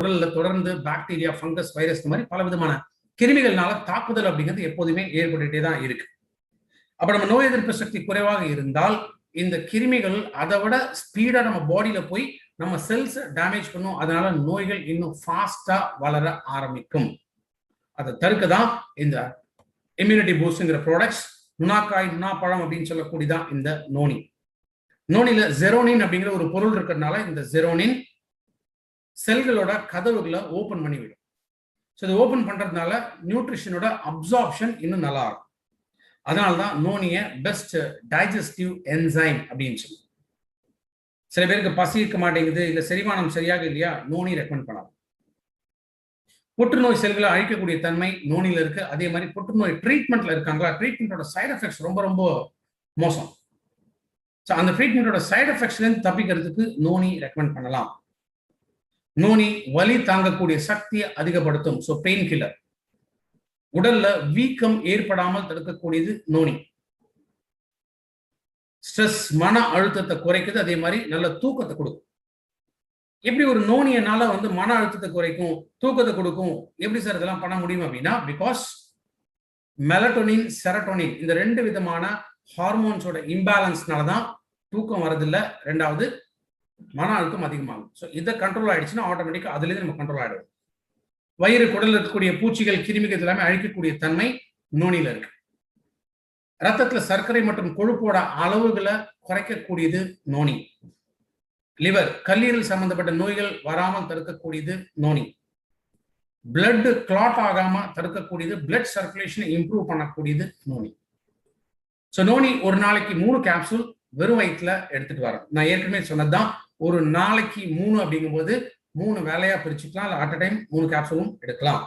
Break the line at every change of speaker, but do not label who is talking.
உடல்ல தொடர்ந்து bacteria, fungus, virus இந்த மாதிரி பல விதமான கிருமிகள்னால தாக்குதல் அப்படிங்கிறது எப்போதுமே ஏற்பட்டுட்டே தான் இருக்கு. அப்ப நம்ம நோய் எதிர்ப்பு சக்தி குறைவாக இருந்தால் இந்த கிருமிகள் அதை விட ஸ்பீடா நம்ம பாடியில போய் நம்ம செல்ஸ் டேமேஜ் பண்ணும். அதனால நோய்கள் இன்னும் ஃபாஸ்டா வளர ஆரம்பிக்கும். அதை தடுக்க தான் இந்த இம்யூனிட்டி பூஸ்ட்ங்கிற ப்ராடக்ட்ஸ், நுணாக்காய், நுணாப்பழம் அப்படின்னு சொல்லக்கூடியதான் இந்த நோனி. நோனில ஜெரோனின் அப்படிங்கிற ஒரு பொருள் இருக்கிறதுனால இந்த ஜெரோனின் செல்களோட கதவுகளை ஓபன் பண்ணிவிடும். ஸோ இது ஓபன் பண்றதுனால நியூட்ரிஷனோட அப்சார்ப்ஷன் இன்னும் நல்லா இருக்கும். அதனால்தான் நோனிய பெஸ்ட் டைஜஸ்டிவ் என்சைம் அப்படின்னு சொல்லி. சில பேருக்கு பசி இருக்க மாட்டேங்குது, இல்ல செரிமானம் சரியாக இல்லையா, நோனி ரெக்கமெண்ட் பண்ணலாம். புற்றுநோய் செல்களை அழிக்கக்கூடிய தன்மை நோனில இருக்கு. அதே மாதிரி புற்றுநோய் ட்ரீட்மெண்ட்ல இருக்காங்களா, ட்ரீட்மெண்டோட சைடு எஃபெக்ட்ஸ் ரொம்ப ரொம்ப மோசம். அந்த ட்ரீட்மெண்டோட சைடு எஃபெக்ட்ஸ்ல இருந்து தப்பிக்கிறதுக்கு நோனி ரெக்கமெண்ட் பண்ணலாம். நோனி வலி தாங்கக்கூடிய சக்தியை அதிகப்படுத்தும். So pain killer. உடல்ல வீக்கம் ஏற்படாமல் தடுக்கக்கூடியது நோனி. ஸ்ட்ரெஸ், மன அழுத்தத்தை குறைக்குது. அதே மாதிரி நல்ல தூக்கத்தை கொடுக்கும். எப்படி ஒரு நோனியனால மன அழுத்தத்தை குறைக்கும், தூக்கத்தை கொடுக்கும், எப்படி சார் இதெல்லாம் பண்ண முடியும் அப்படின்னா, பிகாஸ் மெலட்டோனின், செரட்டோனின் இந்த ரெண்டு விதமான ஹார்மோன்ஸோட இம்பேலன்ஸ்னால தான் தூக்கம் வரதில்லை. ரெண்டாவது மன அழுத்தம் அதிகமாகும். ஸோ இதை கண்ட்ரோல் ஆயிடுச்சுன்னா ஆட்டோமேட்டிக்கா அதுலேருந்து நம்ம கண்ட்ரோல் ஆயிடுவோம். வயிறு, குடல் இருக்கக்கூடிய பூச்சிகள், கிருமிகள் எல்லாமே அழிக்கக்கூடிய தன்மை நோனில இருக்கு. ரத்தத்துல சர்க்கரை மற்றும் கொழுப்போட அளவுகளை குறைக்கக்கூடியது நோனி. லிவர், கல்லீரல் சம்பந்தப்பட்ட நோய்கள் வராமல் தடுக்கக்கூடியது நோனி. பிளட் கிளாட் ஆகாம தடுக்கக்கூடியது, பிளட் சர்க்குலேஷனை இம்ப்ரூவ் பண்ணக்கூடியது நோனி. ஸோ நோனி ஒரு நாளைக்கு 3 கேப்சூல் வெறும் வயிற்றுல எடுத்துட்டு வரோம். நான் ஏற்கனவே சொன்னதுதான், ஒரு நாளைக்கு 3 அப்படிங்கும்போது 3 வேலையா பிரிச்சுக்கலாம். இல்லை அட் அ டைம் 3 கேப்சூலும் எடுக்கலாம்.